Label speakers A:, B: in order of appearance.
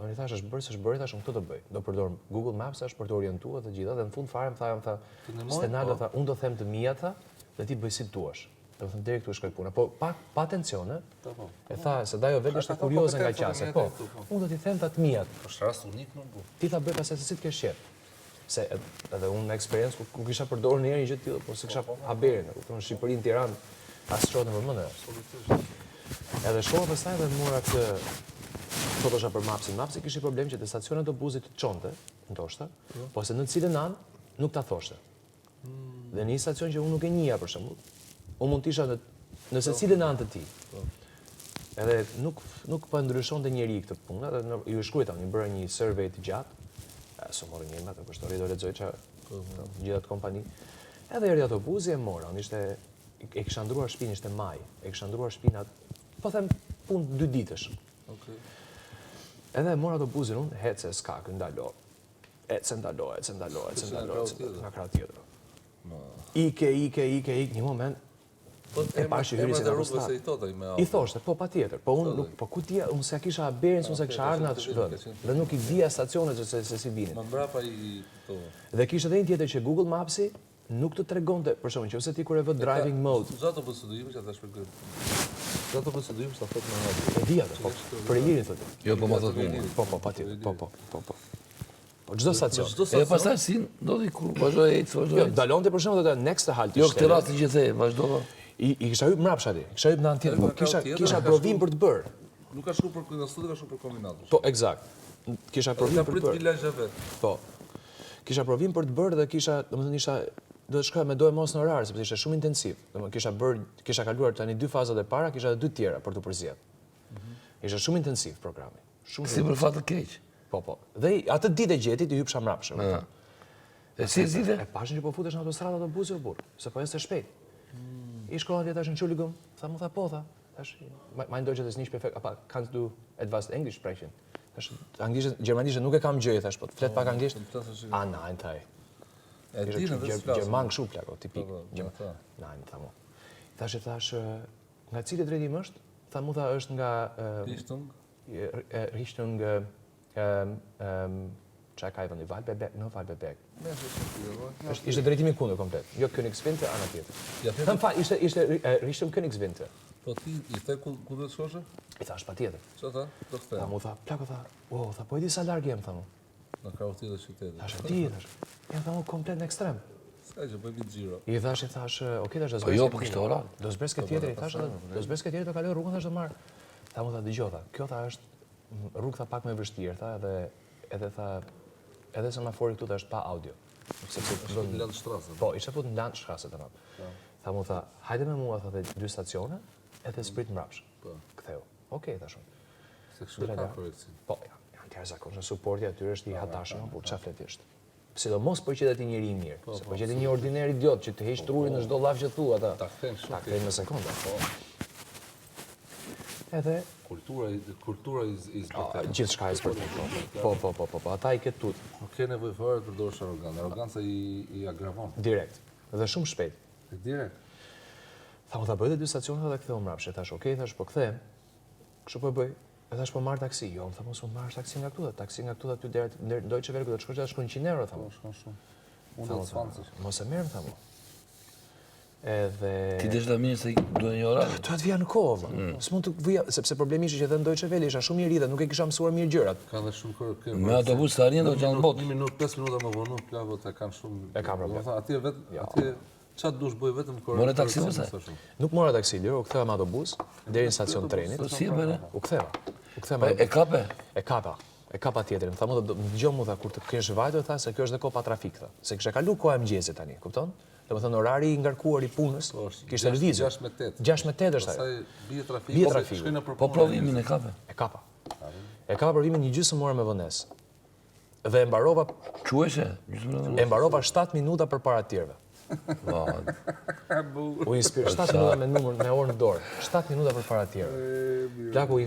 A: Unë i thash është bërë, s'është bërë, thash unë këtë do bëj. Do përdor Google Maps është për të orientuar të gjitha dhe në fund fare më tha, Stenaldo tha, unë do them të mia tha, dhe ti bëj si duash. Do të thënë deri këtu shkoj puna, po pa atencione. E tha se ajo vetë ishte kurioze nga qasja. Po, unë do t'i them ta të mijat.
B: Është rast unik nuk bu.
A: Ti ta bëj pastaj se si të kesh qef. Se edhe unë në eksperiencë ku kisha përdorur një herë një gjë të tillë, po se kisha haberin, kupton, në Shqipëri, në Tiranë, as çon në vëmendje. Edhe shkova pastaj dhe mora këtë fotosha për Mapsin. Mapsi kishte problem që te stacioni autobusit të çonte, ndoshta, po se në cilën anë nuk ta thoshte. Dhe në një stacion që unë nuk e njihja për shembull, unë mund t'isha në secilin anë të tij. Edhe nuk po ndryshonte njeri këtë punë, edhe ju shkruajta, unë bëra një survey të gjatë. Së morë një emrat, për shtori do lexoj që gjithat kompani. Edhe erdhi autobusi e mora, unë e kisha ndruar shtëpinë, ishte maj, e kisha ndruar shtëpinë atë, po them punë 2 ditësh. Edhe e mora autobusin unë, hece s'ka, ndalo. Ece ndalo, nga krah tjetër. Ike, një moment, e pashi hyri si apostat. I thoshte, po patjetër, po unë po ku dia, unë s'ja kisha haberin, unë s'e kisha ardhur në atë vend. Dhe nuk i dija stacionet se si vinin.
B: Më mbrapa i to.
A: Dhe kishte edhe një tjetër që Google Mapsi nuk të tregonte, për shembull, nëse ti kur e vë driving mode.
B: Zato po së dojmë që ata shpjegoj. Zato po së dojmë sa thotë më radhë.
A: E di atë, po për Ilirin thotë.
C: Jo, po më thotë unë.
A: Po, patjetër, po. Po çdo stacion.
C: E pastaj si ndodhi kur vazhdoi ecë,
A: Jo, dalonte për shembull te next halt.
C: Jo, këtë rastin që the, vazhdova.
A: I kisha hyp mrapsht aty. Kisha hyp në anë tjetër, po kisha provim për të bërë.
B: Nuk ka shku për kundërshtuar, ka shku për kombinator.
A: Po, eksakt. Kisha provim për të bërë.
B: Bilazhe vet.
A: Po. Kisha provim për të bërë dhe kisha, domethënë do të shkoja me dojë mos në orar sepse ishte shumë intensiv. Domethënë kisha kaluar tani 2 fazat e para, kisha edhe 2 tjera për të përzgjedh. Ishte shumë intensiv programi. Shumë.
C: Si për fat të keq.
A: Po. Dhe atë ditë e gjeti ti hypsha mrapsh.
C: E si zgjidhe?
A: E pashin që po futesh në autostradë autobusi o burr, se po ecë shpejt. I shkova atje tash në Çuligëm, mu tha po tha. Tash my Deutsch is nicht perfekt, aber kannst du etwas Englisch sprechen? Tash anglisht, gjermanisht nuk e kam gjë, thash po. Flet pak anglisht. Nein, thaj.
B: E di në vetë.
A: Gjerman kështu plako, tipik. Nein, tha mu. Thash, nga cili drejtim është? Tha mu tha është nga Richtung çka ka vendi Valbeberg, no Valbeberg. Ishte drejtimi kundër komplet. Jo Königswinter, ana tjetër. Tham fal, ishte Richtung Königswinter.
B: Po ti i the ku do të shkosh?
A: I thash patjetër.
B: Ço tha? Do të them.
A: Mu tha, plako tha. Tha po e di sa larg jam tha mu.
B: Në krau tjetër qytetit.
A: Tash e di, tash. Ja tha mu komplet në ekstrem.
B: Ska që bëjmë xhiro.
A: I thash, okay tash do
C: zbres. Jo, po kishte ora.
A: Do zbres këtë tjetër, i thash, do zbres këtë tjetër do kaloj rrugën tash do marr. Tha mu tha dëgjoj tha. Kjo tha është rrugë tha pak më e vështirë tha edhe tha edhe semafori këtu është pa audio.
B: Sepse është Landstrasse.
A: Po, ishte futur në Landstrasse tamam. Tha mu tha, hajde me mua tha te 2 stacione edhe sprit mbrapsh.
B: Po.
A: Ktheu. Okej thashun.
B: Se kështu ka koreksion.
A: Po, janë të jashtëzakonshëm, suporti aty është i hatashëm, por çfarë fletisht. Sidomos po qetë ti njëri i mirë, se po qetë një ordiner idiot që të heq trurin në çdo llaf që thua ata.
B: Ta them shumë.
A: Ta them në sekonda. Po. Edhe
B: kultura is
A: gjithçka është për të. Po. Ata i ketë tut.
B: Nuk ke nevojë fare të përdorësh arrogancë. Arroganca i agravon.
A: Direkt. Dhe shumë shpejt.
B: Direkt.
A: Tha mu tha bëjë 2 stacione dhe ktheu mbrapsht. Thash, okay, thash po kthem. Kështu po e bëj. E thash po marr taksi. Jo, tha mos mund marrësh taksi nga këtu. Taksi nga këtu aty deri në Deutsche Welle do të shkosh tash 100 euro tha mu.
B: Shkon shumë. Unë do të sfancesh.
A: Mos e merrem tha mu. Edhe
C: ti desh ta mirë se duhet një orar.
A: Do të vija në kohë. S'mund të vija sepse problemi ishte që edhe në Deutsche Welle isha shumë i ri dhe nuk e kisha mësuar mirë gjërat.
B: Ka dhe shumë kërkim.
C: Me autobus të arjen do të janë botë.
B: 1 minutë, 5 minuta më vonë, plagët e kanë shumë.
A: E ka problem.
B: Atje çfarë dush bëj vetëm kur.
C: Morë taksi ose?
A: Nuk mora taksi, u ktheva me autobus deri në stacion trenit.
C: Po si e bëre?
A: U ktheva.
C: E kape?
A: E kapa tjetrin. Tha mu dëgjoj mu tha kur të kesh vajtur tha se kjo është dhe koha pa trafik tha. Se kisha kaluar koha e mëngjesit tani, kupton? Domethënë orari i ngarkuar i punës kishte lëvizje.
B: 6 me 8.
A: 6 me 8 është ajo.
B: Pastaj bie trafiku. Shkojnë nëpër.
C: Po provimin e kape?
A: E kapa. E kapa provimin një gjysmë ore me vonesë. Dhe e mbarova
C: quheshe?
A: E mbarova 7 minuta përpara të tjerëve. U inspiroj 7 minuta me orën në dorë. 7 minuta përpara të tjerëve. Plaku